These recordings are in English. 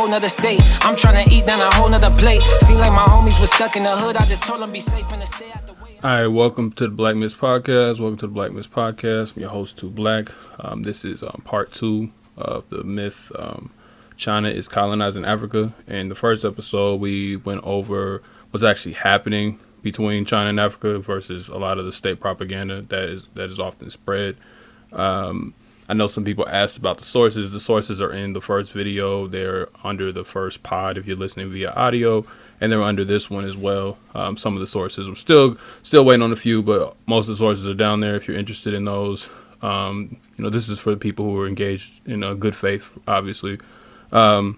Another state. I'm trying to eat down a whole nother plate. Seem like my homies was stuck in the hood. I just told them be safe and to stay out the way. All right, welcome to the Black Myths Podcast. Welcome to the Black Myths Podcast. I'm your host, Too Black. This is part 2 of the myth China is colonizing Africa. And the first episode we went over what's actually happening between China and Africa versus a lot of the state propaganda that is often spread. I know some people asked about the sources. The sources are in the first video. They're under the first pod if you're listening via audio, and they're under this one as well. Some of the sources, I'm still waiting on a few, but most of the sources are down there if you're interested in those. This is for the people who are engaged in good faith, obviously. But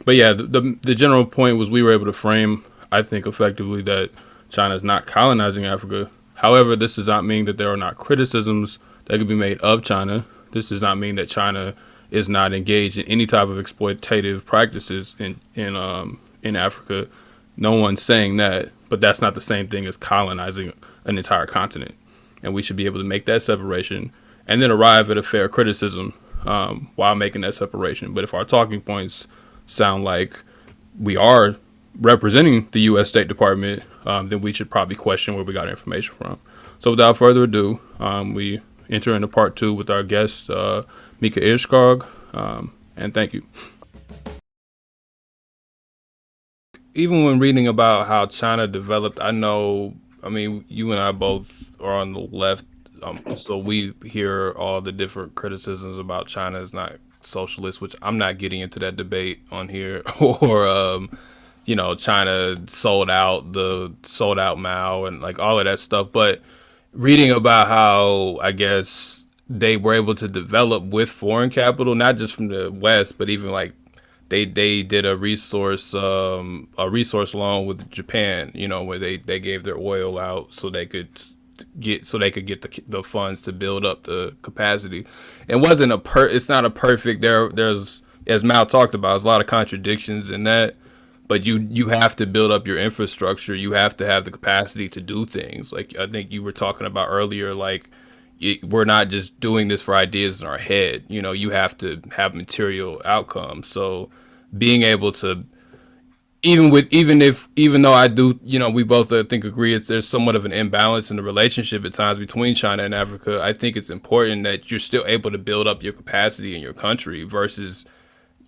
yeah, the general point was we were able to frame, I think, effectively that China is not colonizing Africa. However, this does not mean that there are not criticisms that could be made of China. This does not mean that China is not engaged in any type of exploitative practices in Africa. No one's saying that, but that's not the same thing as colonizing an entire continent. And we should be able to make that separation and then arrive at a fair criticism while making that separation. But if our talking points sound like we are representing the U.S. State Department, then we should probably question where we got information from. So without further ado, we enter into part 2 with our guest, Mikaela Erskog, and thank you. Even when reading about how China developed, you and I both are on the left, so we hear all the different criticisms about China is not socialist, which I'm not getting into that debate on here, or China sold out Mao and like all of that stuff, but reading about how, I guess, they were able to develop with foreign capital, not just from the West, but even like they did a resource loan with Japan, where they gave their oil out so they could get the funds to build up the capacity. It wasn't it's not a perfect. There's, as Mao talked about, there's a lot of contradictions in that. But you have to build up your infrastructure. You have to have the capacity to do things. Like I think you were talking about earlier, like we're not just doing this for ideas in our head. You have to have material outcomes. So being able to, even though I do, we both I think agree there's somewhat of an imbalance in the relationship at times between China and Africa. I think it's important that you're still able to build up your capacity in your country versus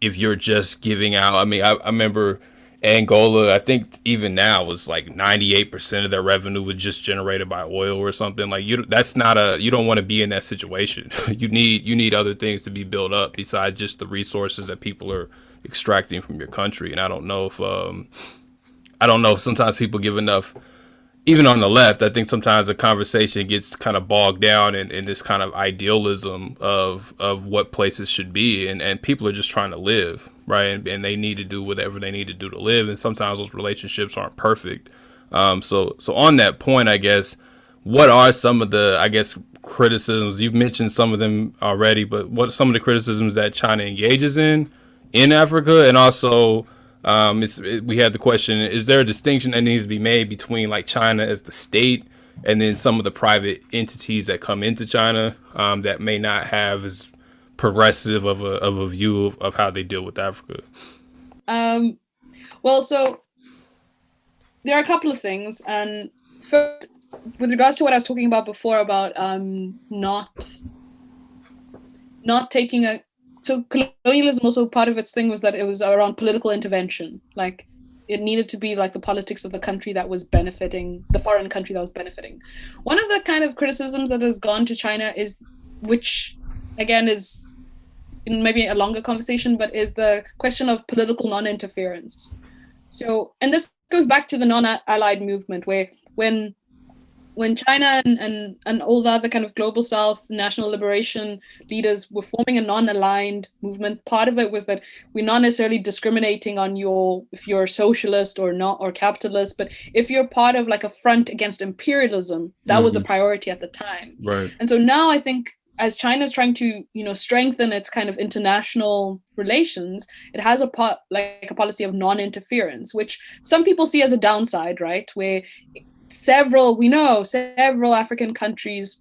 if you're just giving out. I remember Angola, I think even now, was like 98% of their revenue was just generated by oil or something. Like you don't want to be in that situation. You need other things to be built up besides just the resources that people are extracting from your country. And I don't know if sometimes people give enough. Even on the left, I think sometimes the conversation gets kind of bogged down in this kind of idealism of what places should be, and people are just trying to live, right? And they need to do whatever they need to do to live, and sometimes those relationships aren't perfect. So on that point, I guess, what are some of the, criticisms? You've mentioned some of them already, but what are some of the criticisms that China engages in Africa, and also we had the question, is there a distinction that needs to be made between like China as the state and then some of the private entities that come into China that may not have as progressive of a view of how they deal with Africa? So there are a couple of things. And first, with regards to what I was talking about before about not taking a... So colonialism, also part of its thing was that it was around political intervention. Like it needed to be like the politics of the country that was benefiting, the foreign country that was benefiting. One of the kind of criticisms that has gone to China is, which again is in maybe a longer conversation, but is the question of political non-interference. So, and this goes back to the non-allied movement, where when when China and all the other kind of global South national liberation leaders were forming a non-aligned movement, part of it was that we're not necessarily discriminating on if you're socialist or not, or capitalist, but if you're part of like a front against imperialism, that was the priority at the time. Right. And so now I think as China is trying to, strengthen its kind of international relations, it has a policy of non-interference, which some people see as a downside, right? Where several African countries,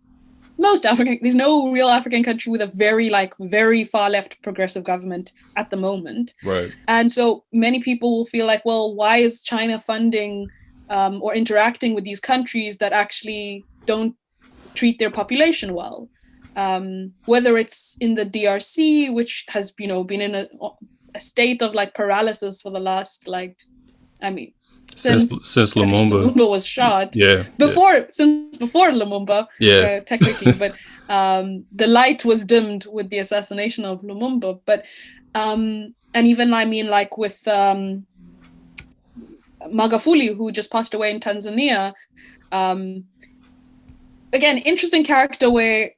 there's no real African country with a very far left progressive government at the moment. Right. And so many people will feel like, well, why is China funding or interacting with these countries that actually don't treat their population well? Whether it's in the DRC, which has, been in a state of like paralysis for the last since Lumumba was shot. Since before Lumumba, technically, but the light was dimmed with the assassination of Lumumba. But and even with Magufuli, who just passed away in Tanzania, again, interesting character where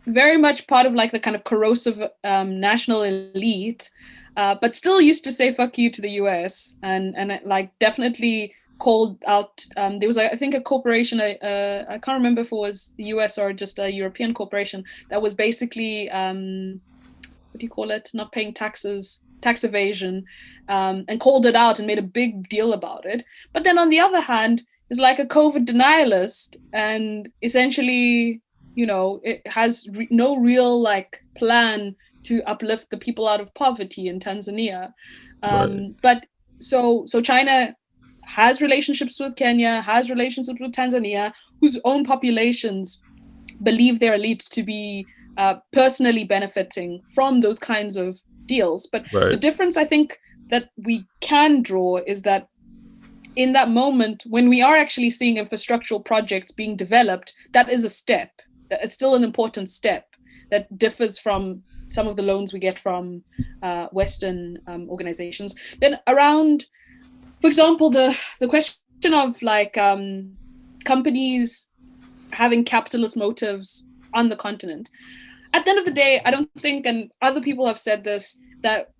very much part of like the kind of corrosive national elite, but still used to say fuck you to the US and like definitely called out. There was I think a corporation, I can't remember if it was the US or just a European corporation, that was basically what do you call it, not paying taxes, tax evasion, and called it out and made a big deal about it. But then on the other hand is like a COVID denialist, and essentially it has no real like plan to uplift the people out of poverty in Tanzania. But so China has relationships with Kenya, has relationships with Tanzania, whose own populations believe their elite to be personally benefiting from those kinds of deals. But the difference I think that we can draw is that in that moment, when we are actually seeing infrastructural projects being developed, that is a step. That is still an important step that differs from some of the loans we get from Western organizations. Then around, for example, the question of like companies having capitalist motives on the continent. At the end of the day, I don't think, and other people have said this, that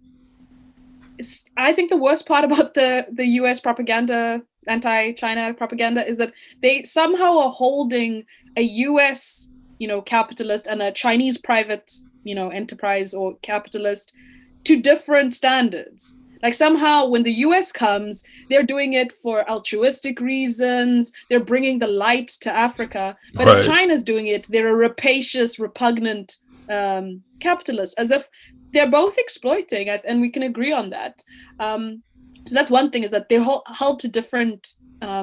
I think the worst part about the US propaganda, anti-China propaganda, is that they somehow are holding a US capitalist and a Chinese private, enterprise or capitalist to different standards. Like somehow when the US comes, they're doing it for altruistic reasons. They're bringing the light to Africa. But if China's doing it, they're a rapacious, repugnant capitalist, as if they're both exploiting, and we can agree on that. So that's one thing, is that they're held to different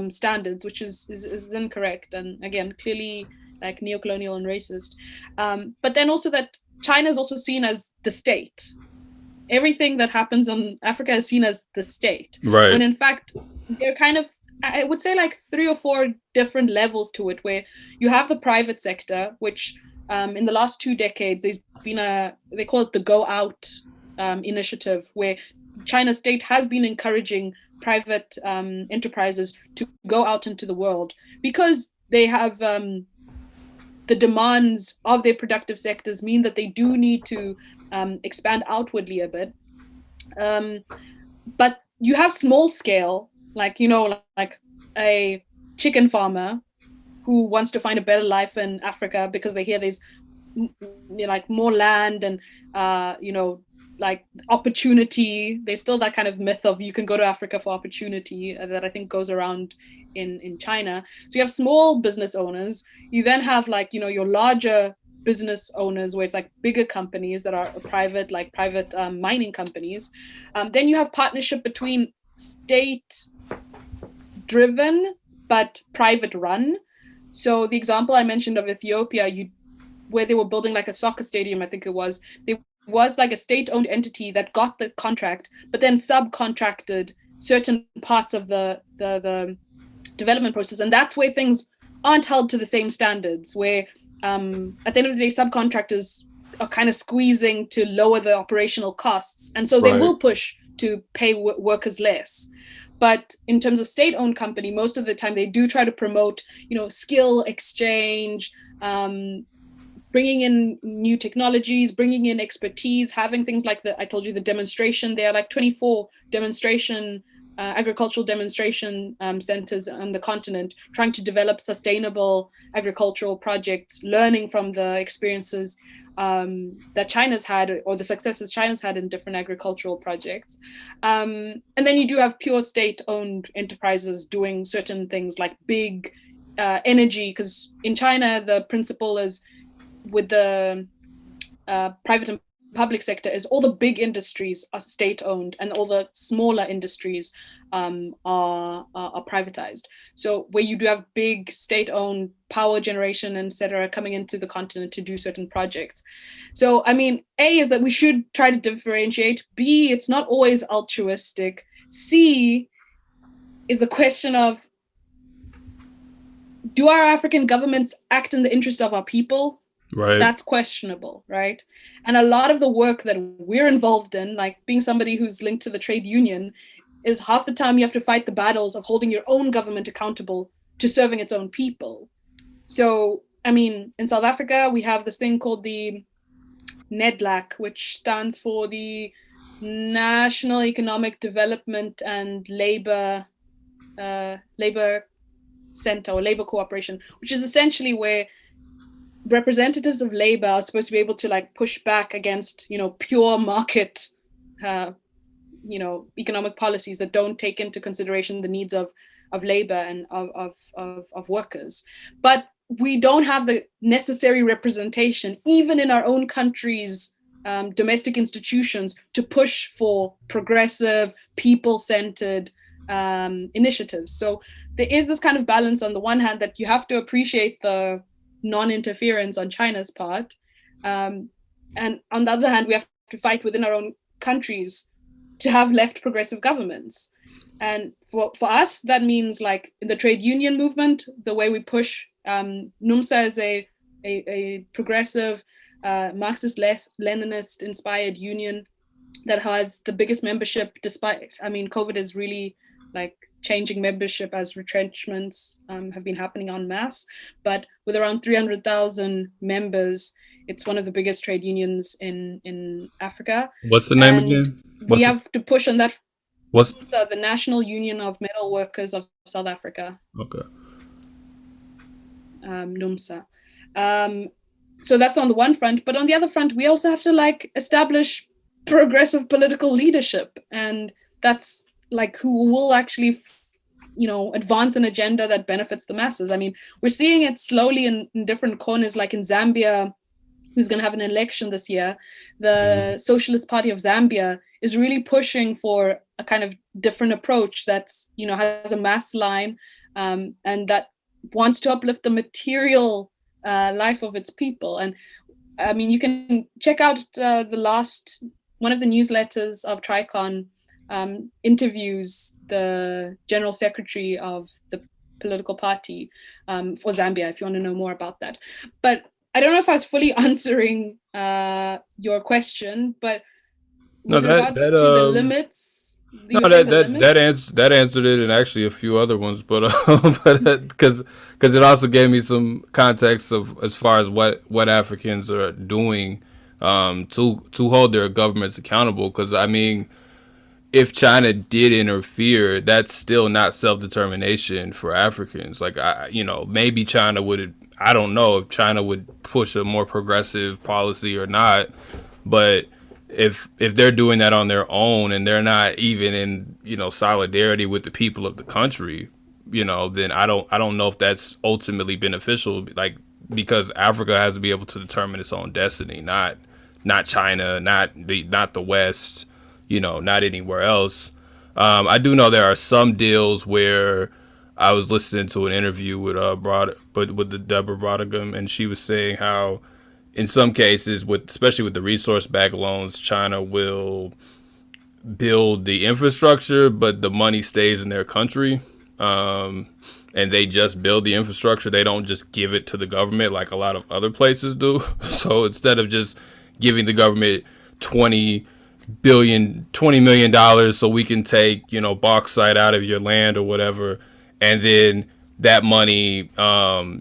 standards, which is incorrect. And again, clearly like neocolonial and racist. But then also that China is also seen as the state. Everything that happens in Africa is seen as the state. Right. When in fact, they're kind of, I would say like 3 or 4 different levels to it, where you have the private sector, which in the last 2 decades, there's been they call it the Go Out initiative, where China's state has been encouraging private enterprises to go out into the world because they have the demands of their productive sectors mean that they do need to expand outwardly a bit. But you have small scale, like a chicken farmer who wants to find a better life in Africa because they hear there's like more land and like opportunity. There's still that kind of myth of you can go to Africa for opportunity that I think goes around in China. So you have small business owners. You then have like your larger business owners, where it's like bigger companies that are private mining companies. Then you have partnership between state driven but private run. So the example I mentioned of Ethiopia, where they were building like a soccer stadium, I think it was, there was like a state-owned entity that got the contract, but then subcontracted certain parts of the development process. And that's where things aren't held to the same standards, where at the end of the day, subcontractors are kind of squeezing to lower the operational costs. And so they will push to pay workers less. But in terms of state-owned company, most of the time they do try to promote, skill exchange, bringing in new technologies, bringing in expertise, having things like I told you, the demonstration. There are like 24 agricultural demonstration centers on the continent, trying to develop sustainable agricultural projects, learning from the experiences that China's had, or the successes China's had in different agricultural projects. And then you do have pure state-owned enterprises doing certain things like big energy, because in China, the principle is with the private and public sector is all the big industries are state-owned and all the smaller industries are privatized. So where you do have big state-owned power generation, etc., coming into the continent to do certain projects. So, I mean, A is that we should try to differentiate. B, it's not always altruistic. C is the question of, do our African governments act in the interest of our people? Right. That's questionable, right? And a lot of the work that we're involved in, like being somebody who's linked to the trade union, is half the time you have to fight the battles of holding your own government accountable to serving its own people. So, I mean, in South Africa, we have this thing called the NEDLAC, which stands for the National Economic Development and Labor Center, or Labor Cooperation, which is essentially where representatives of labor are supposed to be able to like push back against, pure market, economic policies that don't take into consideration the needs of labor and of workers. But we don't have the necessary representation, even in our own country's domestic institutions, to push for progressive, people-centered initiatives. So there is this kind of balance on the one hand that you have to appreciate the non-interference on China's part, and on the other hand we have to fight within our own countries to have left progressive governments. And for us, that means like in the trade union movement, the way we push, NUMSA is a progressive Marxist-Leninist inspired union that has the biggest membership, despite, COVID is really like changing membership as retrenchments have been happening en masse. But with around 300,000 members, it's one of the biggest trade unions in Africa. What's the name again? We have to push on that. What's the National Union of Metal Workers of South Africa? Okay. NUMSA. So that's on the one front, but on the other front, we also have to like establish progressive political leadership, and that's like who will actually, advance an agenda that benefits the masses. I mean, we're seeing it slowly in different corners, like in Zambia, who's going to have an election this year. The Socialist Party of Zambia is really pushing for a kind of different approach that's, has a mass line, and that wants to uplift the material life of its people. And I mean, you can check out one of the newsletters of Tricon interviews the general secretary of the political party for Zambia, if you want to know more about that. But I don't know if I was fully answering your question, but with regards to the limits. That answered it, and actually a few other ones, but because it also gave me some context of as far as what Africans are doing to hold their governments accountable. Because I mean, if China did interfere, that's still not self-determination for Africans. Like maybe China would. I don't know if China would push a more progressive policy or not, but if they're doing that on their own and they're not even in solidarity with the people of the country, then I don't know if that's ultimately beneficial. Like, because Africa has to be able to determine its own destiny, not China, not the West, not anywhere else. I do know there are some deals where I was listening to an interview with the Deborah Brodigan, and she was saying how in some cases, especially with the resource-backed loans, China will build the infrastructure, but the money stays in their country, and they just build the infrastructure. They don't just give it to the government like a lot of other places do. So instead of just giving the government $20 $20 million so we can take, bauxite out of your land or whatever. And then that money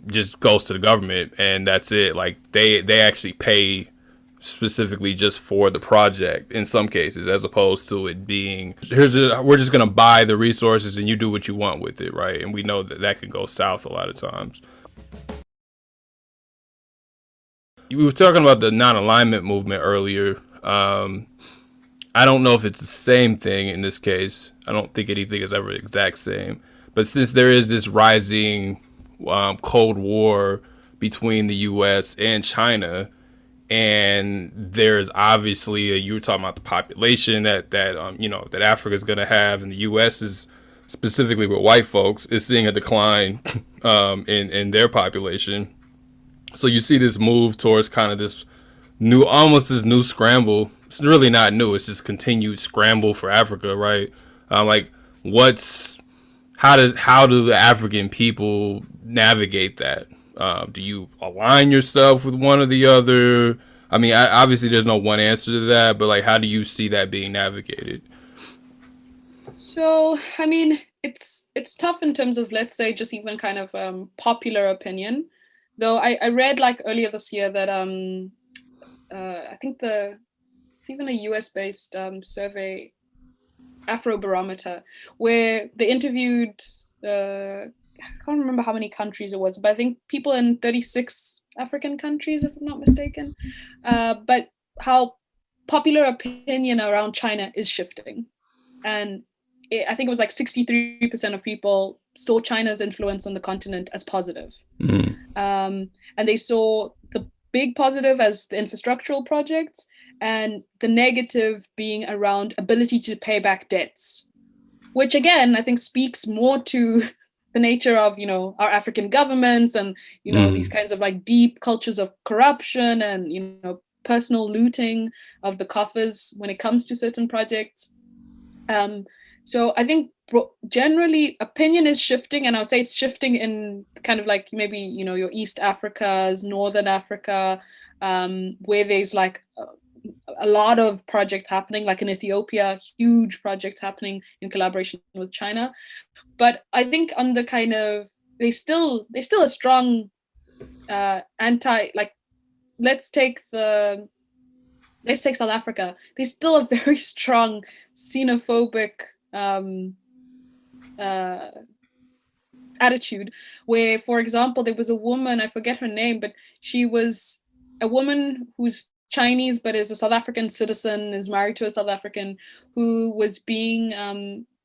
just goes to the government and that's it. Like they actually pay specifically just for the project in some cases, as opposed to it being, we're just going to buy the resources and you do what you want with it, right? And we know that can go south a lot of times. We were talking about the non-alignment movement earlier. I don't know if it's the same thing in this case. I don't think anything is ever the exact same. But since there is this rising Cold War between the U.S. and China, and there's obviously you were talking about the population that Africa is going to have, and the U.S. is specifically with white folks is seeing a decline in their population. So you see this move towards kind of this new scramble. It's really not new. It's just continued scramble for Africa, right? How do the African people navigate that? Do you align yourself with one or the other? I mean, obviously there's no one answer to that, but like, how do you see that being navigated? So, I mean, it's tough in terms of, let's say, just even kind of popular opinion. Though I read like earlier this year that I think it's even a US-based survey, Afrobarometer, where they interviewed, I can't remember how many countries it was, but I think people in 36 African countries, if I'm not mistaken, but how popular opinion around China is shifting. And I think it was like 63% of people saw China's influence on the continent as positive. And they saw the big positive as the infrastructural projects, and the negative being around ability to pay back debts, which again, I think speaks more to the nature of, our African governments and, these kinds of like deep cultures of corruption and, personal looting of the coffers when it comes to certain projects. So I think generally opinion is shifting, and I would say it's shifting in kind of like maybe, your East Africas, Northern Africa, where there's like a lot of projects happening, like in Ethiopia, huge projects happening in collaboration with China. But I think on the kind of, there's still a strong let's take South Africa. There's still a very strong xenophobic attitude where, for example, there was a woman, I forget her name, but she was a woman who's Chinese but is a South African citizen, is married to a South African, who was being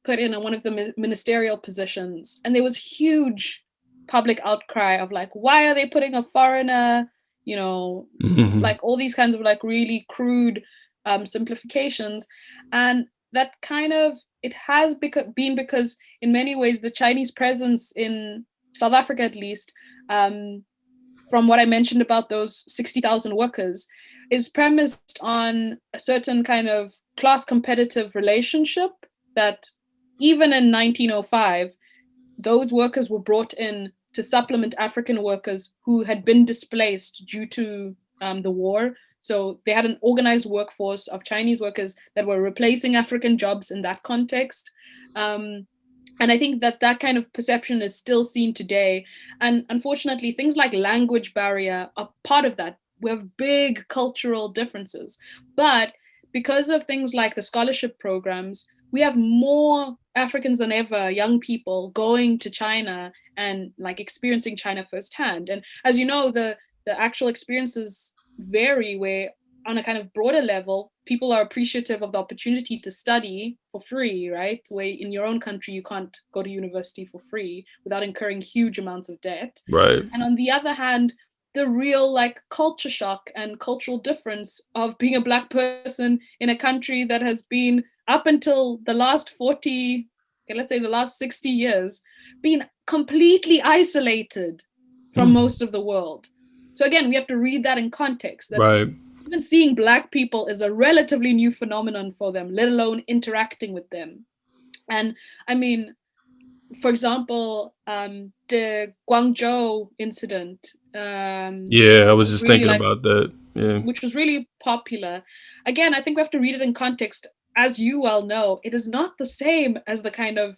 put in one of the ministerial positions, and there was huge public outcry of like, why are they putting a foreigner, like all these kinds of like really crude simplifications. And that kind of, it has been because in many ways the Chinese presence in South Africa, at least, from what I mentioned about those 60,000 workers, is premised on a certain kind of class competitive relationship that even in 1905, those workers were brought in to supplement African workers who had been displaced due to the war. So they had an organized workforce of Chinese workers that were replacing African jobs in that context. And I think that kind of perception is still seen today. And unfortunately, things like language barrier are part of that. We have big cultural differences. But because of things like the scholarship programs, we have more Africans than ever, young people going to China and like experiencing China firsthand. And as you know, the actual experiences vary, where on a kind of broader level, people are appreciative of the opportunity to study for free, right? Where in your own country, you can't go to university for free without incurring huge amounts of debt. Right. And on the other hand, the real like culture shock and cultural difference of being a Black person in a country that has been up until the last 40, let's say the last 60 years, been completely isolated from most of the world. So again, we have to read that in context. That right. Even seeing Black people is a relatively new phenomenon for them, let alone interacting with them. And I mean, for example, the Guangzhou incident. Yeah, I was just really thinking about that. which was really popular. Again, I think we have to read it in context. As you well know, it is not the same as the kind of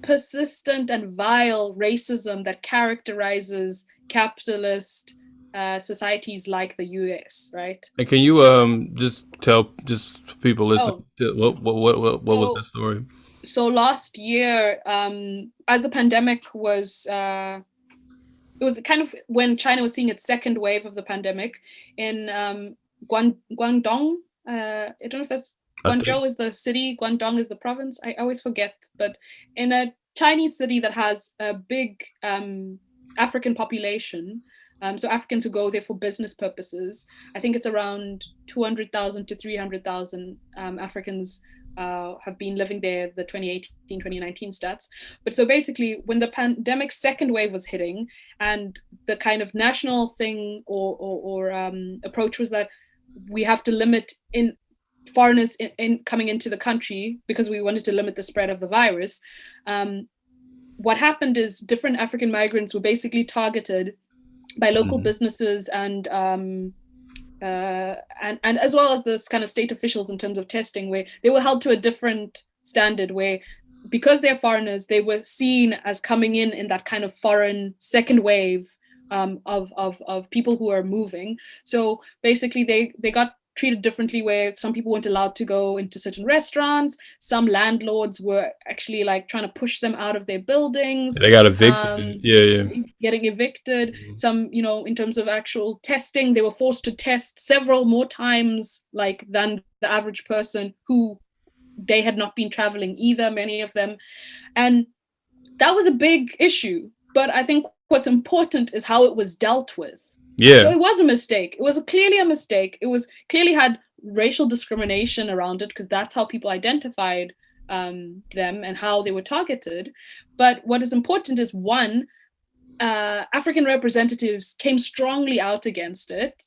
persistent and vile racism that characterizes capitalist societies like the US, right? And can you just tell people listen to what was that story? So last year, as the pandemic was, it was kind of when China was seeing its second wave of the pandemic in Guangdong. I don't know if that's Guangzhou is the city, Guangdong is the province. I always forget, but in a Chinese city that has a big African population, so Africans who go there for business purposes, I think it's around 200,000 to 300,000 Africans have been living there, the 2018, 2019 stats. But so basically, when the pandemic second wave was hitting, and the kind of national thing or approach was that we have to limit in foreigners in coming into the country because we wanted to limit the spread of the virus. What happened is different African migrants were basically targeted by local businesses and as well as this kind of state officials in terms of testing, where they were held to a different standard, where because they're foreigners, they were seen as coming in that kind of foreign second wave of people who are moving. So basically they got treated differently, where some people weren't allowed to go into certain restaurants. Some landlords were actually like trying to push them out of their buildings. They got evicted. Getting evicted. Some, in terms of actual testing, they were forced to test several more times than the average person who they had not been traveling either, many of them. And that was a big issue. But I think what's important is how it was dealt with. Yeah. So it was a mistake. It was clearly a mistake. It was clearly had racial discrimination around it, because that's how people identified them and how they were targeted. But what is important is, one, African representatives came strongly out against it,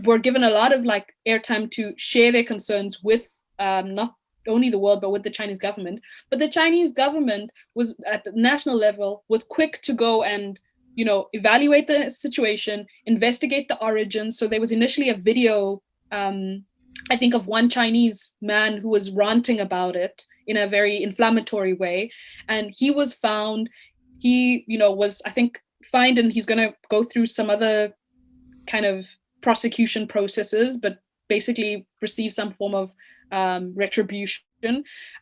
were given a lot of airtime to share their concerns with not only the world, but with the Chinese government. But the Chinese government was, at the national level, was quick to go and evaluate the situation, investigate the origins. So there was initially a video, I think, of one Chinese man who was ranting about it in a very inflammatory way. And he was found, he, was, I think, fined, and he's going to go through some other kind of prosecution processes, but basically receive some form of retribution,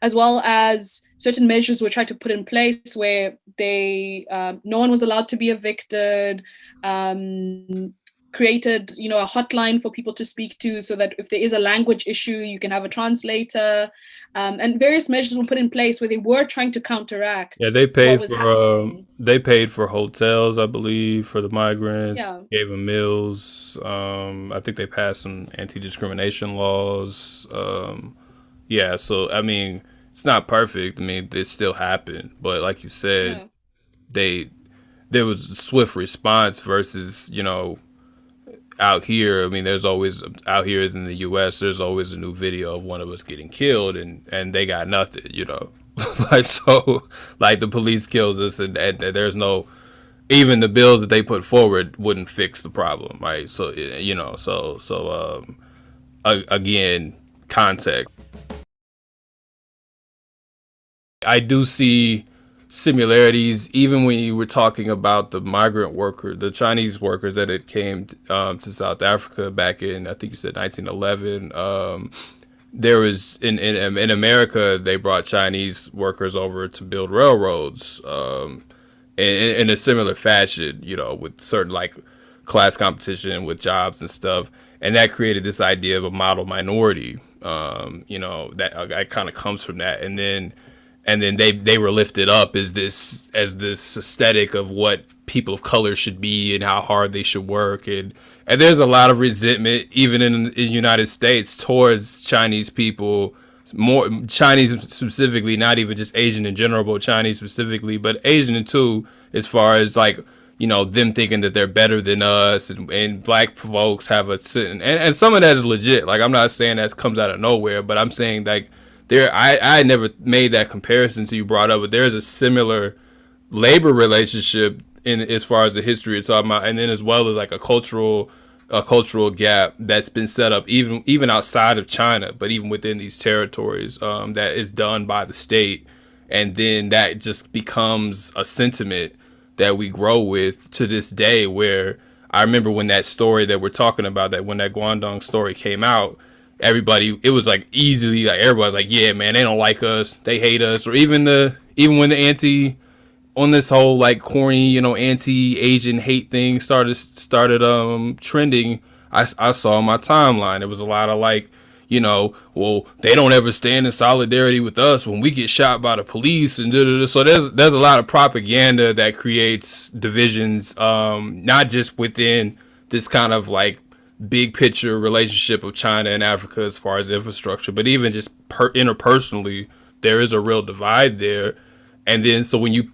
as well as certain measures were tried to put in place where no one was allowed to be evicted, created a hotline for people to speak to, so that if there is a language issue, you can have a translator, and various measures were put in place where they were trying to counteract. Yeah, they paid for hotels, I believe, for the migrants. Yeah. Gave them meals. I think they passed some anti-discrimination laws. Yeah, so I mean, it's not perfect. I mean, it still happened, but like you said, there was a swift response versus out here. I mean, there's always, out here as in the US, there's always a new video of one of us getting killed, and they got nothing, like the police kills us, and there's no, even the bills that they put forward wouldn't fix the problem, right? So again, context. I do see similarities, even when you were talking about the migrant worker, the Chinese workers that had came to South Africa back in, I think you said 1911. There was in America, they brought Chinese workers over to build railroads in a similar fashion, with certain class competition with jobs and stuff, and that created this idea of a model minority. That kind of comes from that, and then they were lifted up as this aesthetic of what people of color should be and how hard they should work, and there's a lot of resentment even in the United States towards Chinese people, more Chinese specifically, not even just Asian in general, but Chinese specifically, but Asian too, as far as them thinking that they're better than us, and black folks have and some of that is legit. I'm not saying that comes out of nowhere, but I'm saying I never made that comparison to you brought up, but there's a similar labor relationship in as far as the history you're talking about, and then as well as a cultural a cultural gap that's been set up even outside of China, but even within these territories, that is done by the state, and then that just becomes a sentiment that we grow with to this day. Where I remember when that story that we're talking about, that when that Guangdong story came out, everybody, it was like easily like everybody's like, yeah, man, they don't like us, they hate us, or even when the anti on this whole like corny, anti-Asian hate thing started trending. I saw on my timeline it was a lot of like, well, they don't ever stand in solidarity with us when we get shot by the police and da-da-da. So there's a lot of propaganda that creates divisions, not just within this kind of like big picture relationship of China and Africa as far as infrastructure, but even just interpersonally, there is a real divide there. And then so when you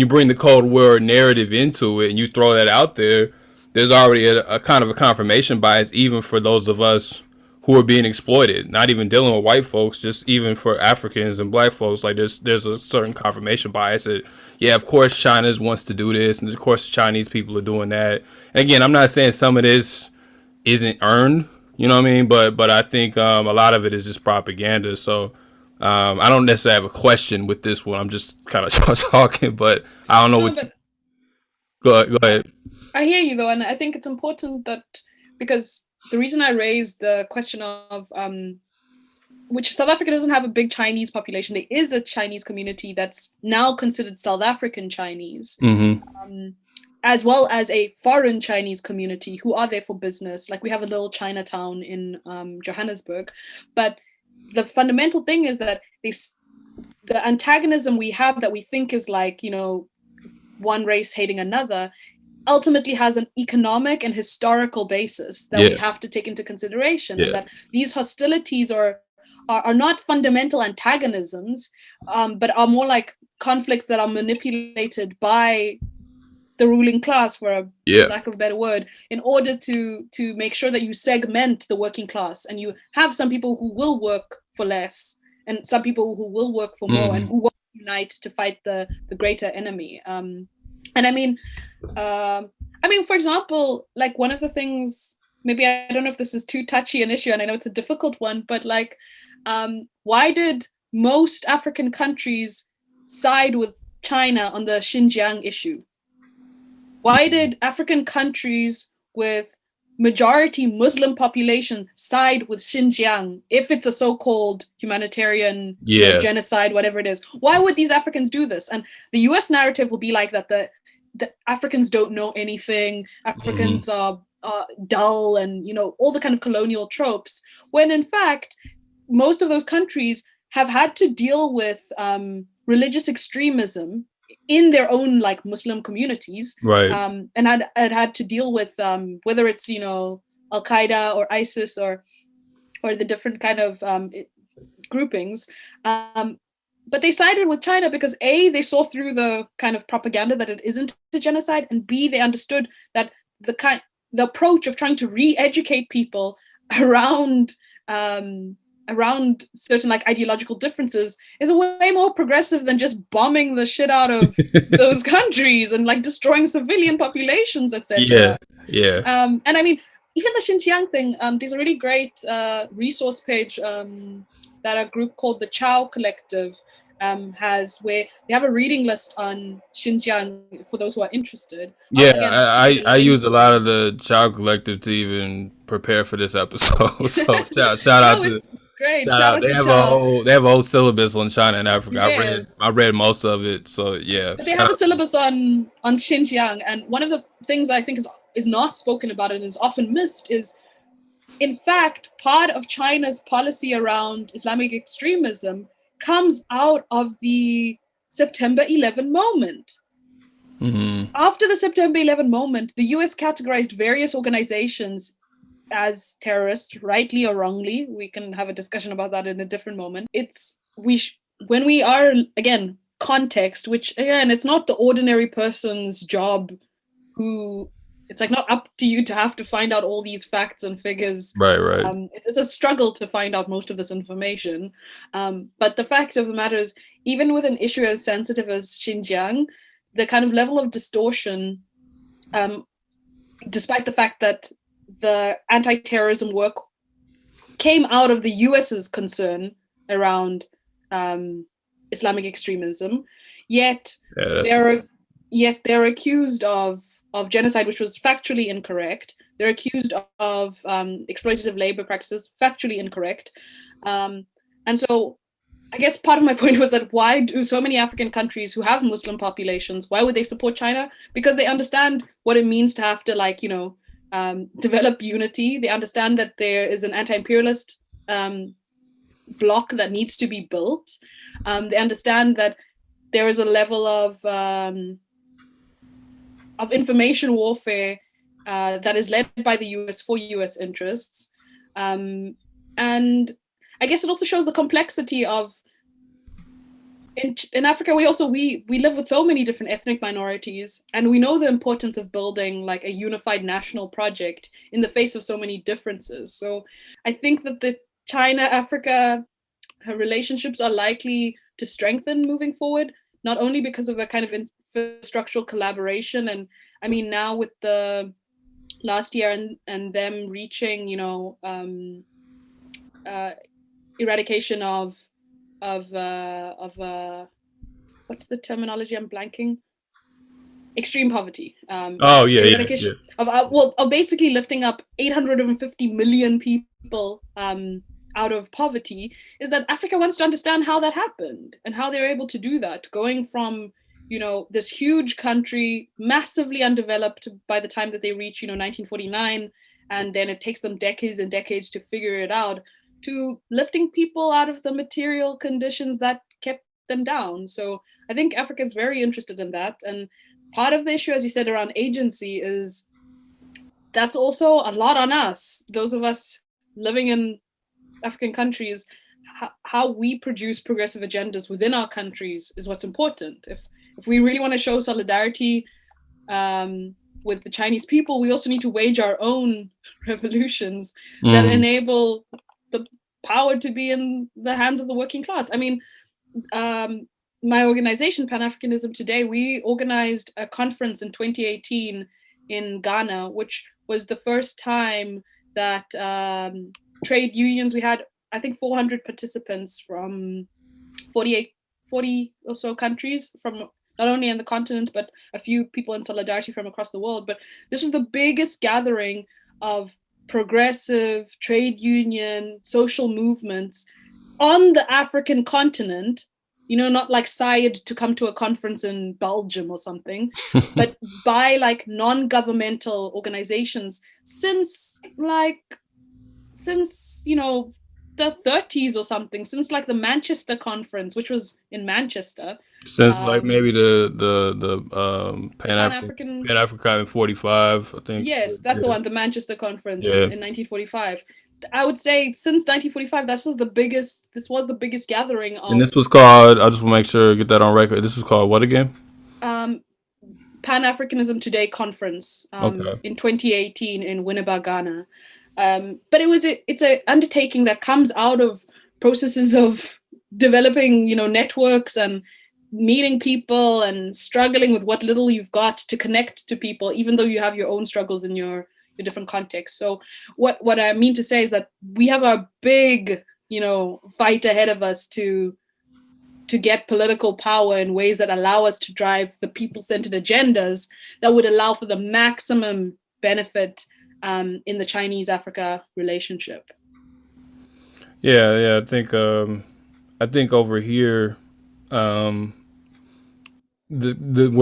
bring the Cold War narrative into it and you throw that out there, there's already a kind of a confirmation bias, even for those of us who are being exploited. Not even dealing with white folks, just even for Africans and black folks, like there's a certain confirmation bias that, yeah, of course China wants to do this, and of course Chinese people are doing that. And again, I'm not saying some of this isn't earned, you know what I mean? But I think a lot of it is just propaganda. So I don't necessarily have a question with this one. I'm just kind of talking, but I don't know what. Go ahead. I hear you though, and I think it's important that, because the reason I raised the question of which South Africa doesn't have a big Chinese population. There is a Chinese community that's now considered South African Chinese, as well as a foreign Chinese community who are there for business. Like we have a little Chinatown in Johannesburg, but the fundamental thing is that the antagonism we have that we think is like, one race hating another, ultimately has an economic and historical basis that we have to take into consideration, and that these hostilities are not fundamental antagonisms, but are more like conflicts that are manipulated by the ruling class, for a lack of a better word, in order to make sure that you segment the working class, and you have some people who will work for less and some people who will work for more, and who will unite to fight the greater enemy. And I mean, for example, like one of the things, maybe I don't know if this is too touchy an issue, and I know it's a difficult one, but like, why did most African countries side with China on the Xinjiang issue? Why did African countries with majority Muslim population side with Xinjiang if it's a so-called humanitarian genocide, whatever it is? Why would these Africans do this? And the US narrative will be like that the Africans don't know anything, Africans are dull, and all the kind of colonial tropes, when in fact most of those countries have had to deal with religious extremism in their own like Muslim communities, right? And had to deal with whether it's Al Qaeda or ISIS or the different kind of groupings, but they sided with China because A, they saw through the kind of propaganda that it isn't a genocide, and B, they understood that the approach of trying to re-educate people around certain like ideological differences is way more progressive than just bombing the shit out of those countries and like destroying civilian populations, etc. And I mean, even the Xinjiang thing, there's a really great resource page that a group called the Chow Collective has, where they have a reading list on Xinjiang for those who are interested. I use a lot of the Chow Collective to even prepare for this episode. So shout out to. Great. They have a whole syllabus on China and Africa. Yes. I read most of it, so yeah. But they have a syllabus on Xinjiang, and one of the things I think is not spoken about and is often missed is, in fact, part of China's policy around Islamic extremism comes out of the September 11 moment. After the September 11 moment, the US categorized various organizations as terrorists, rightly or wrongly. We can have a discussion about that in a different moment. When we are, again, context, which again, it's not the ordinary person's job who, it's like not up to you to have to find out all these facts and figures. Right. It's a struggle to find out most of this information. But the fact of the matter is, even with an issue as sensitive as Xinjiang, the kind of level of distortion, despite the fact that the anti-terrorism work came out of the US's concern around Islamic extremism, yet they're accused of genocide, which was factually incorrect. They're accused of exploitative labor practices, factually incorrect. And so I guess part of my point was that why do so many African countries who have Muslim populations, why would they support China? Because they understand what it means to have to, like, you know, develop unity. They understand that there is an anti-imperialist bloc that needs to be built. They understand that there is a level of information warfare that is led by the US for US interests. And I guess it also shows the complexity of, in Africa, we live with so many different ethnic minorities, and we know the importance of building like a unified national project in the face of so many differences. So I think that the China-Africa relationships are likely to strengthen moving forward, not only because of the kind of infrastructural collaboration, and I mean now with the last year and them reaching, you know, eradication of what's the terminology I'm blanking? Extreme poverty. Eradication of basically lifting up 850 million people out of poverty, is that Africa wants to understand how that happened and how they're able to do that, going from, you know, this huge country, massively undeveloped by the time that they reach, you know, 1949, and then it takes them decades and decades to figure it out, to lifting people out of the material conditions that kept them down. So I think Africa is very interested in that. And part of the issue, as you said, around agency is that's also a lot on us, those of us living in African countries. How we produce progressive agendas within our countries is what's important. If we really want to show solidarity with the Chinese people, we also need to wage our own revolutions that enable the power to be in the hands of the working class. I mean, my organization, Pan-Africanism Today, we organized a conference in 2018 in Ghana, which was the first time that trade unions, we had, I think, 400 participants from 40 or so countries, from not only in the continent, but a few people in solidarity from across the world. But this was the biggest gathering of progressive trade union, social movements on the African continent, you know, not like SAID to come to a conference in Belgium or something, but by like non-governmental organizations since, you know, the 30s or something, since like the Manchester conference, which was in Manchester. Since like maybe the Pan-African 45, I think. Yes, that's the one, the Manchester conference in 1945. I would say since 1945, this was the biggest gathering of. And this was called, I just want to make sure, get that on record. This was called what again? Pan-Africanism Today conference in 2018 in Winneba, Ghana. But it's an undertaking that comes out of processes of developing, you know, networks and meeting people and struggling with what little you've got to connect to people, even though you have your own struggles in your different contexts. So what I mean to say is that we have a big, you know, fight ahead of us to get political power in ways that allow us to drive the people-centered agendas that would allow for the maximum benefit in the Chinese-Africa relationship. Yeah. I think over here, where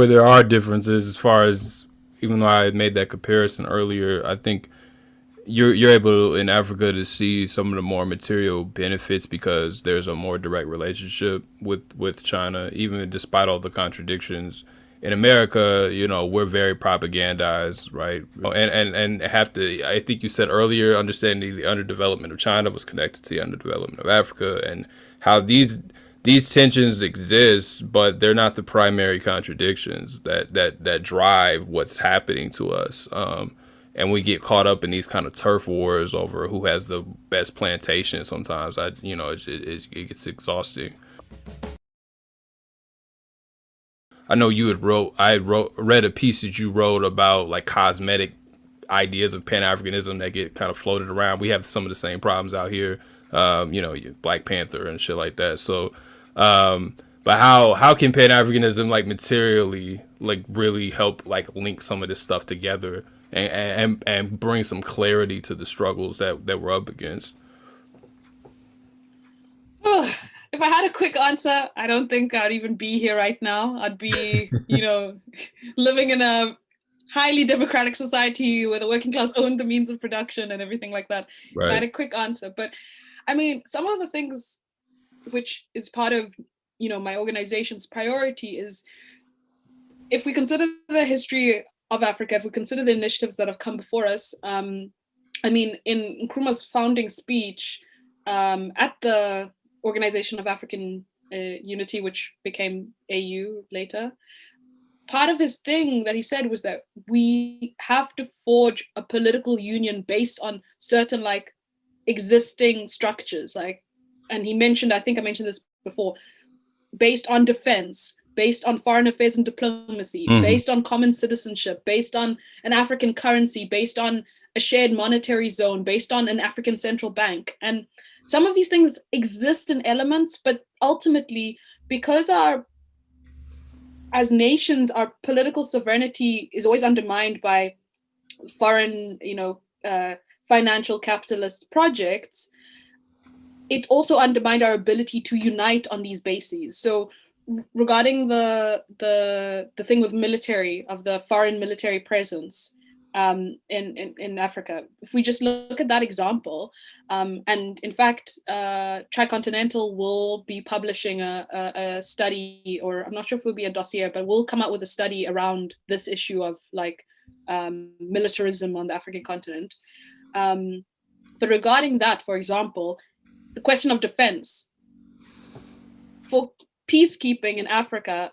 there are differences, as far as, even though I had made that comparison earlier, I think you're able in Africa to see some of the more material benefits because there's a more direct relationship with China, even despite all the contradictions. In America, you know, we're very propagandized, right? And have to, I think you said earlier, understanding the underdevelopment of China was connected to the underdevelopment of Africa, and how these tensions exist, but they're not the primary contradictions that drive what's happening to us. And we get caught up in these kind of turf wars over who has the best plantation. Sometimes it gets exhausting. I know you had read a piece that you wrote about like cosmetic ideas of Pan-Africanism that get kind of floated around. We have some of the same problems out here, you know, Black Panther and shit like that. So, but how can Pan-Africanism like materially like really help like link some of this stuff together and bring some clarity to the struggles that we're up against? If I had a quick answer, I don't think I'd even be here right now. I'd be, you know, living in a highly democratic society where the working class owned the means of production and everything like that. Right. I had a quick answer. But I mean, some of the things which is part of, you know, my organization's priority is, if we consider the history of Africa, if we consider the initiatives that have come before us, I mean, in Nkrumah's founding speech at the Organization of African Unity, which became AU later, part of his thing that he said was that we have to forge a political union based on certain like existing structures, like, and he mentioned, I think I mentioned this before, based on defense, based on foreign affairs and diplomacy, based on common citizenship, based on an African currency, based on a shared monetary zone, based on an African central bank. And some of these things exist in elements, but ultimately, because as nations, our political sovereignty is always undermined by foreign, you know, financial capitalist projects, it's also undermined our ability to unite on these bases. So regarding the thing with military, of the foreign military presence in Africa, if we just look at that example, and in fact, Tricontinental will be publishing a study, or I'm not sure if it will be a dossier, but we'll come out with a study around this issue of like militarism on the African continent. But regarding that, for example, the question of defense, for peacekeeping in Africa,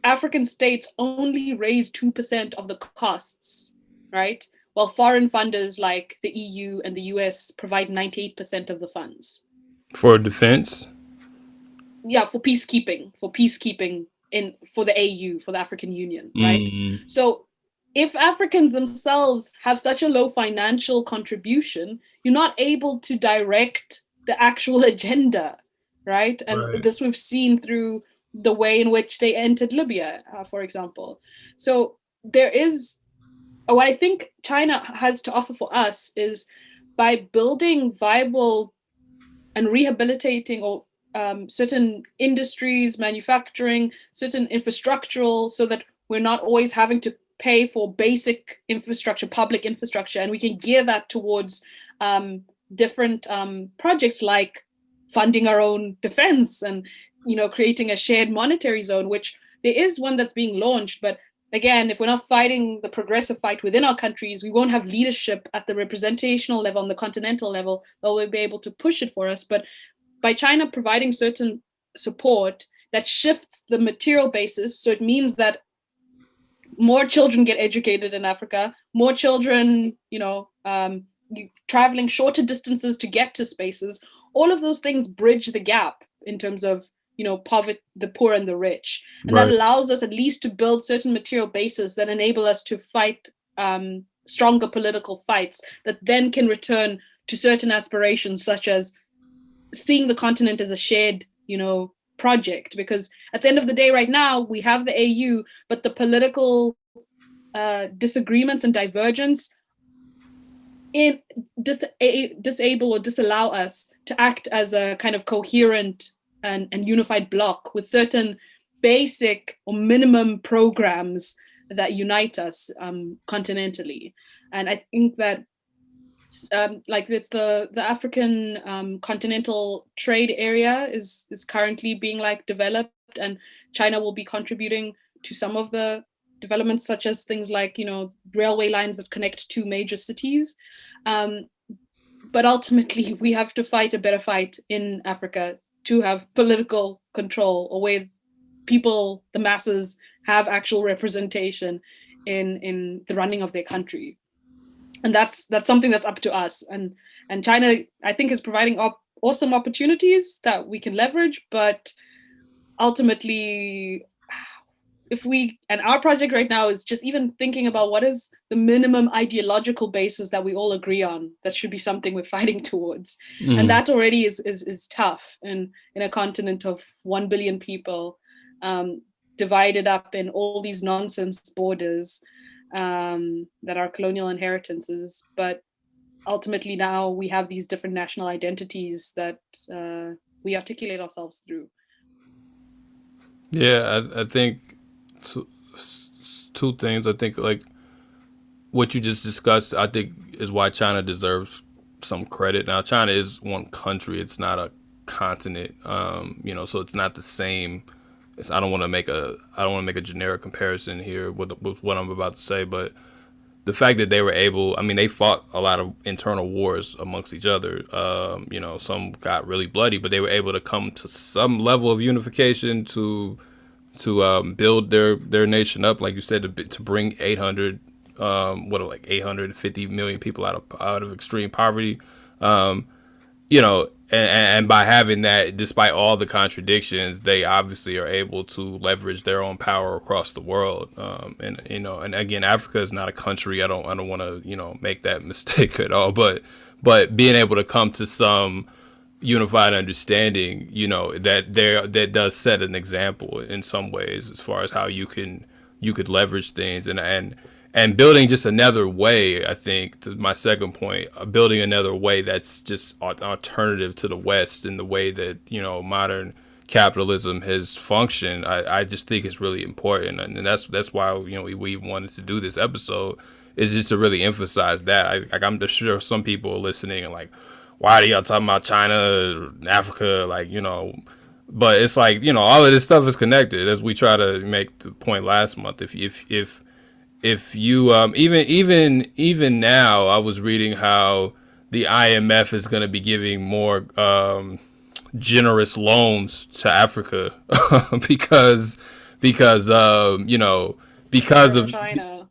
African states only raise 2% of the costs, right? While foreign funders like the EU and the US provide 98% of the funds. For defense? Yeah, for peacekeeping for the AU, for the African Union, right? So if Africans themselves have such a low financial contribution, you're not able to direct the actual agenda, right? And this we've seen through the way in which they entered Libya, for example. So there is, what I think China has to offer for us is, by building viable and rehabilitating or certain industries, manufacturing, certain infrastructural, so that we're not always having to pay for basic infrastructure, public infrastructure, and we can gear that towards different projects like funding our own defense and, you know, creating a shared monetary zone, which there is one that's being launched. But again, if we're not fighting the progressive fight within our countries, we won't have leadership at the representational level, on the continental level, that will be able to push it for us. But by China providing certain support that shifts the material basis, so it means that more children get educated in Africa, more children, you know, traveling shorter distances to get to spaces, all of those things bridge the gap in terms of, you know, poverty, the poor and the rich. And that allows us at least to build certain material bases that enable us to fight stronger political fights that then can return to certain aspirations, such as seeing the continent as a shared, you know, project. Because at the end of the day, right now, we have the AU, but the political disagreements and divergence disable or disallow us to act as a kind of coherent and unified bloc with certain basic or minimum programs that unite us continentally. And I think that like it's the African continental trade area is currently being like developed, and China will be contributing to some of the developments, such as things like, you know, railway lines that connect two major cities. But ultimately, we have to fight a better fight in Africa to have political control, or where people, the masses, have actual representation in the running of their country. And that's something that's up to us. And China, I think, is providing awesome opportunities that we can leverage, but ultimately, and our project right now is just even thinking about what is the minimum ideological basis that we all agree on, that should be something we're fighting towards. And that already is tough in a continent of 1 billion people, divided up in all these nonsense borders that are colonial inheritances. But ultimately now we have these different national identities that we articulate ourselves through. Yeah, I think two things. I think like what you just discussed, I think is why China deserves some credit. Now, China is one country; it's not a continent. So it's not the same. I don't want to make a generic comparison here with what I'm about to say, but the fact that they were able, I mean, they fought a lot of internal wars amongst each other. Some got really bloody, but they were able to come to some level of unification to build their nation up, like you said, to bring 850 million people out of extreme poverty. And by having that, despite all the contradictions, they obviously are able to leverage their own power across the world. And again, Africa is not a country. I don't want to make that mistake at all. But being able to come to some unified understanding, that does set an example in some ways as far as how you could leverage things and building just another way. I think, to my second point, building another way that's just alternative to the West in the way that modern capitalism has functioned. I just think it's really important, and that's why we wanted to do this episode, is just to really emphasize that. I'm sure some people are listening and like, why are y'all talking about China, Africa, But it's like all of this stuff is connected, as we try to make the point last month. If you even now, I was reading how the IMF is going to be giving more generous loans to Africa because of China.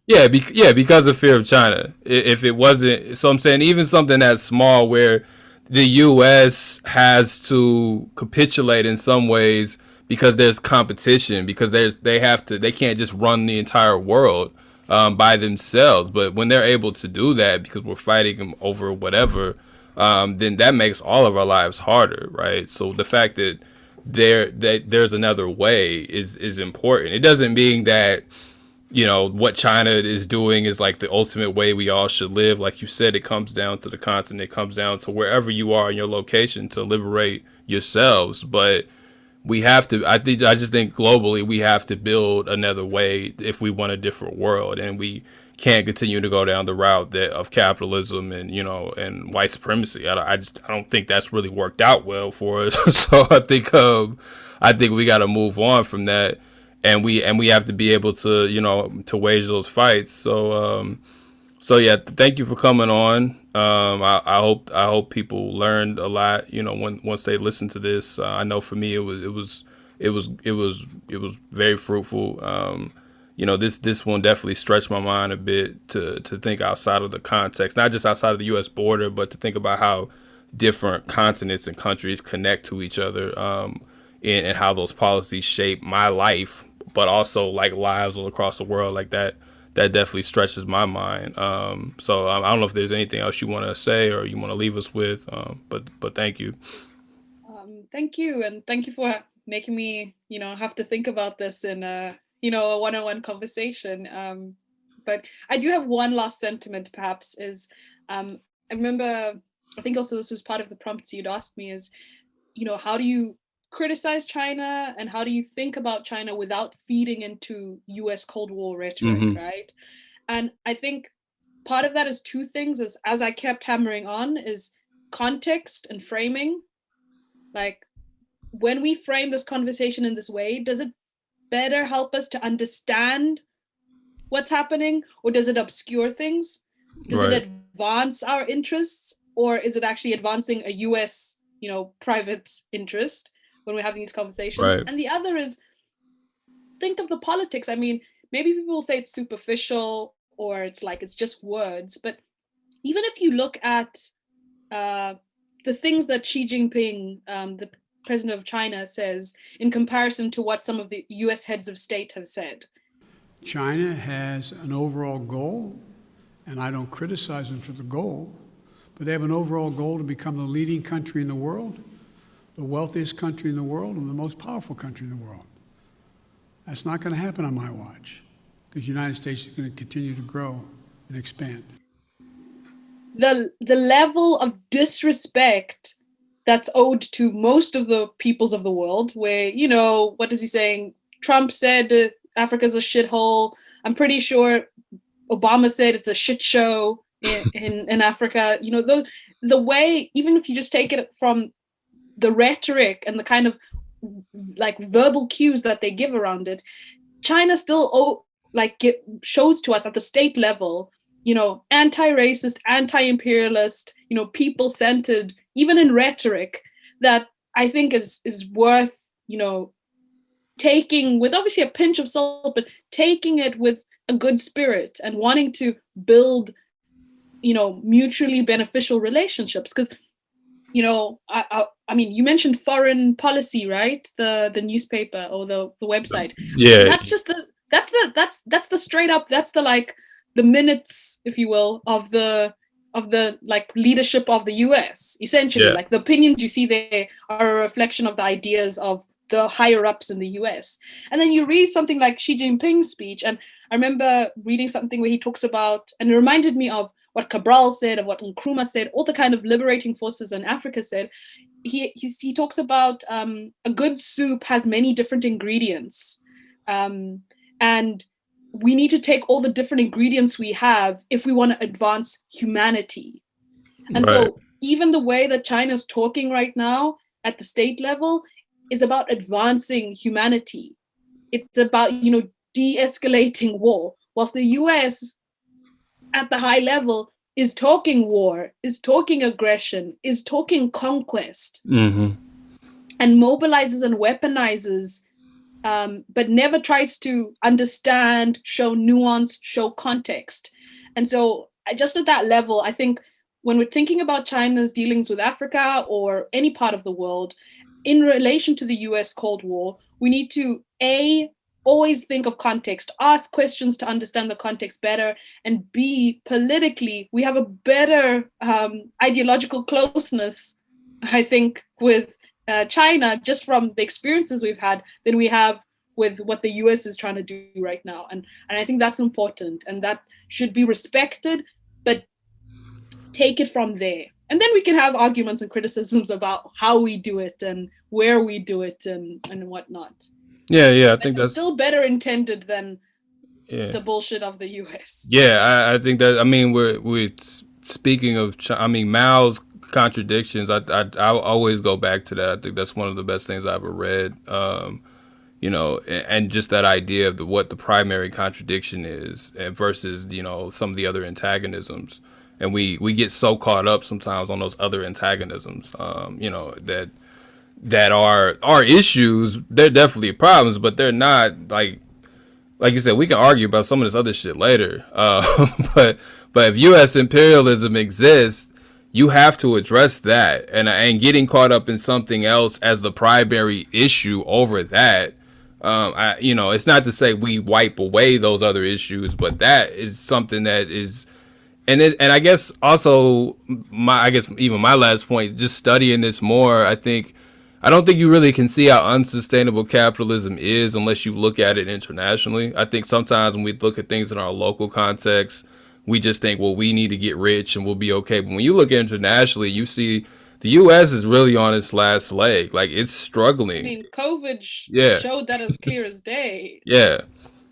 Because of fear of China. If it wasn't, so I'm saying even something that small where the U.S. has to capitulate in some ways because there's competition, because they can't just run the entire world by themselves. But when they're able to do that because we're fighting them over whatever, then that makes all of our lives harder, right? So the fact that there's another way is important. It doesn't mean that what China is doing is like the ultimate way we all should live. Like you said, it comes down to the continent, it comes down to wherever you are in your location to liberate yourselves. But we have to, I just think globally, we have to build another way if we want a different world. And we can't continue to go down the route of capitalism and white supremacy. I don't think that's really worked out well for us. So I think we got to move on from that. And we have to be able to to wage those fights. So yeah, thank you for coming on. I hope people learned a lot. Once they listen to this, I know for me it was very fruitful. This one definitely stretched my mind a bit to think outside of the context, not just outside of the U.S. border, but to think about how different continents and countries connect to each other, and how those policies shape my life, but also like lives all across the world. Like that definitely stretches my mind. So I don't know if there's anything else you want to say or you want to leave us with, but thank you. Thank you, and thank you for making me have to think about this in a one-on-one conversation. But I do have one last sentiment, perhaps, is I remember, I think also this was part of the prompts you'd asked me, is how do you criticize China and how do you think about China without feeding into US Cold War rhetoric, right? And I think part of that is two things, as I kept hammering on, is context and framing. Like, when we frame this conversation in this way, does it better help us to understand what's happening, or does it obscure things? Does it advance our interests, or is it actually advancing a US private interest when we're having these conversations? Right. And the other is, think of the politics. I mean, maybe people will say it's superficial or it's like it's just words, but even if you look at the things that Xi Jinping, the president of China says in comparison to what some of the US heads of state have said? China has an overall goal, and I don't criticize them for the goal, but they have an overall goal to become the leading country in the world, the wealthiest country in the world, and the most powerful country in the world. That's not going to happen on my watch, because the United States is going to continue to grow and expand. The level of disrespect that's owed to most of the peoples of the world, where, you know, what is he saying? Trump said Africa's a shithole. I'm pretty sure Obama said it's a shit show in Africa. You know, the way, even if you just take it from the rhetoric and the kind of like verbal cues that they give around it, China still shows to us at the state level, you know, anti-racist, anti-imperialist, you know, people-centered, even in rhetoric, that I think is worth, you know, taking with obviously a pinch of salt, but taking it with a good spirit and wanting to build, you know, mutually beneficial relationships. Because, you know, I mean, you mentioned Foreign Policy, right? The newspaper or the website. Yeah. That's the straight up, that's the like the minutes, if you will, of the like leadership of the US, essentially. Like the opinions you see there are a reflection of the ideas of the higher ups in the US. And then you read something like Xi Jinping's speech, and I remember reading something where he talks about, and it reminded me of what Cabral said, of what Nkrumah said, all the kind of liberating forces in Africa said. He talks about a good soup has many different ingredients, and we need to take all the different ingredients we have if we want to advance humanity. And so even the way that China's talking right now at the state level is about advancing humanity. It's about, you know, de-escalating war, whilst the US at the high level is talking war, is talking aggression, is talking conquest, and mobilizes and weaponizes, but never tries to understand, show nuance, show context. And so just at that level, I think when we're thinking about China's dealings with Africa or any part of the world, in relation to the US Cold War, we need to always think of context, ask questions to understand the context better, and B, politically, we have a better ideological closeness, I think, with China, just from the experiences we've had, than we have with what the US is trying to do right now. And I think that's important, and that should be respected, but take it from there. And then we can have arguments and criticisms about how we do it and where we do it and whatnot. I think that's still better intended than the bullshit of the US. I think that, I mean, we're speaking of, I mean, Mao's contradictions. I always go back to that. I think that's one of the best things I ever read. You know, and just that idea of what the primary contradiction is, and versus, you know, some of the other antagonisms. And we get so caught up sometimes on those other antagonisms, you know, that are issues. They're definitely problems, but they're not like you said, we can argue about some of this other shit later. But if U.S. imperialism exists, you have to address that, and getting caught up in something else as the primary issue over that. You know, it's not to say we wipe away those other issues, but that is something that is, and I guess also my last point, just studying this more, I don't think you really can see how unsustainable capitalism is unless you look at it internationally. I think sometimes when we look at things in our local context, we just think, well, we need to get rich and we'll be okay. But when you look internationally, you see the U.S. is really on its last leg. Like, it's struggling. I mean, COVID showed that as clear as day.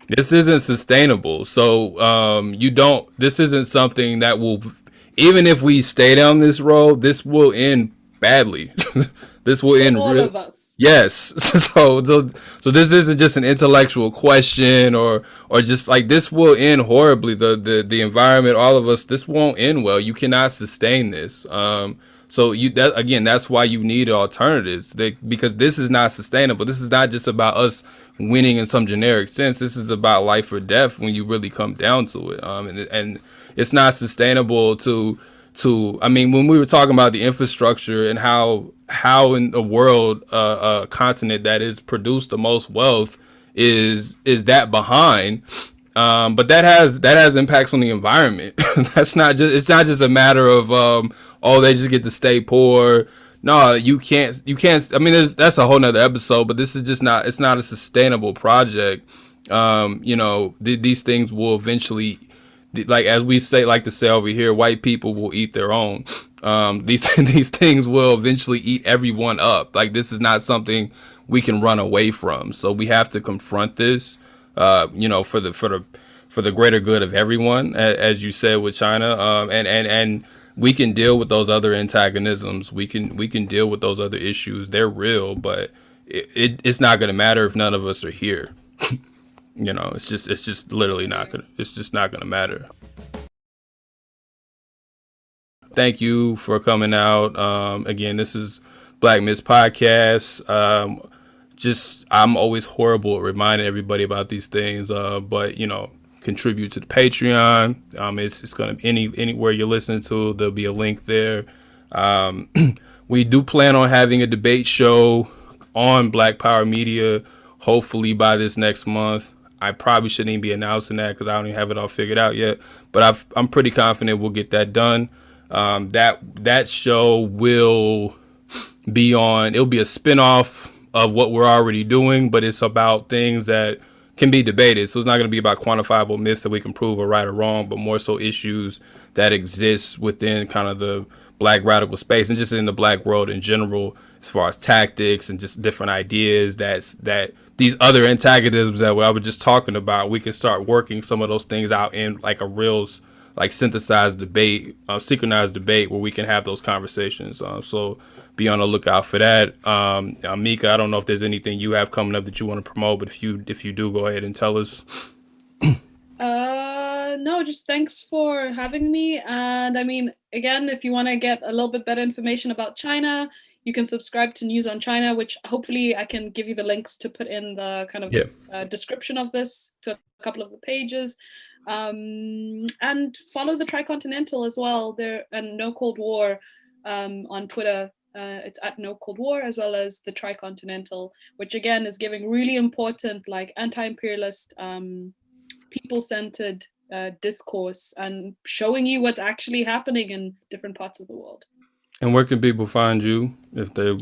This isn't sustainable. So this isn't something that will, even if we stay down this road, this will end badly. This will end all of us. Yes. So this isn't just an intellectual question or just like, this will end horribly. The environment, all of us, this won't end well. You cannot sustain this. So that's why you need alternatives, because this is not sustainable. This is not just about us winning in some generic sense. This is about life or death when you really come down to it. And it's not sustainable to I mean, when we were talking about the infrastructure and how in the world a continent that has produced the most wealth is that behind, but that has impacts on the environment. It's not just a matter of they just get to stay poor. No, you can't. I mean, that's a whole nother episode. But this is just not. It's not a sustainable project. These things will eventually, like as we like to say over here, white people will eat their own. These things will eventually eat everyone up. Like, this is not something we can run away from. So we have to confront this. For the greater good of everyone, as you said with China, and we can deal with those other antagonisms. We can deal with those other issues. They're real, but it's not going to matter if none of us are here. It's just literally not gonna. It's just not gonna matter. Thank you for coming out. Again, this is Black Myths Podcast. I'm always horrible at reminding everybody about these things. But contribute to the Patreon. It's gonna be anywhere you're listening to. There'll be a link there. We do plan on having a debate show on Black Power Media, hopefully by this next month. I probably shouldn't even be announcing that because I don't even have it all figured out yet. But I'm pretty confident we'll get that done. That show will be on. It'll be a spinoff of what we're already doing, but it's about things that can be debated. So it's not going to be about quantifiable myths that we can prove are right or wrong, but more so issues that exist within kind of the Black radical space and just in the Black world in general, as far as tactics and just different ideas that these other antagonisms that I was just talking about, we can start working some of those things out in like a real synthesized debate, synchronized debate where we can have those conversations. So be on the lookout for that. Mika, I don't know if there's anything you have coming up that you want to promote, but if you do, go ahead and tell us. No, just thanks for having me. And I mean, again, if you want to get a little bit better information about China, you can subscribe to News on China, which hopefully I can give you the links to put in the kind of description of this to a couple of the pages. And follow the Tricontinental as well. There and No Cold War on Twitter. It's at No Cold War, as well as the Tricontinental, which again is giving really important like anti-imperialist, people-centered discourse and showing you what's actually happening in different parts of the world. And where can people find you if they?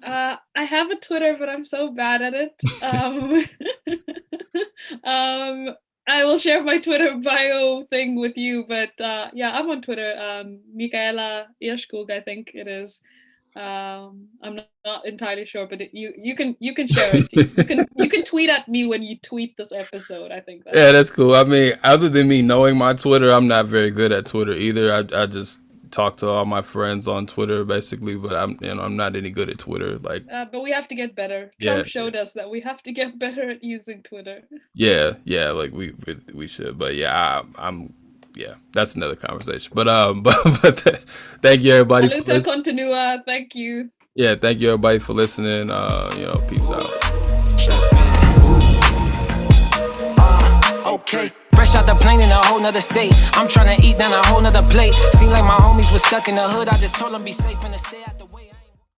I have a Twitter, but I'm so bad at it. I will share my Twitter bio thing with you, but I'm on Twitter. Mikaela Erskog, I think it is. I'm not entirely sure, but you can share it. You can tweet at me when you tweet this episode. I think. That's cool. I mean, other than me knowing my Twitter, I'm not very good at Twitter either. I just talk to all my friends on Twitter basically, but I'm not any good at Twitter. Like, but we have to get better. Trump showed us that we have to get better at using Twitter. Yeah, like we should. But I'm that's another conversation. But thank you everybody. Saluta continua. Thank you. Yeah, thank you everybody for listening. Peace out. Okay. Fresh out the plane in a whole nother state. I'm trying to eat down a whole nother plate. Seem like my homies was stuck in the hood. I just told them be safe and to stay out the way.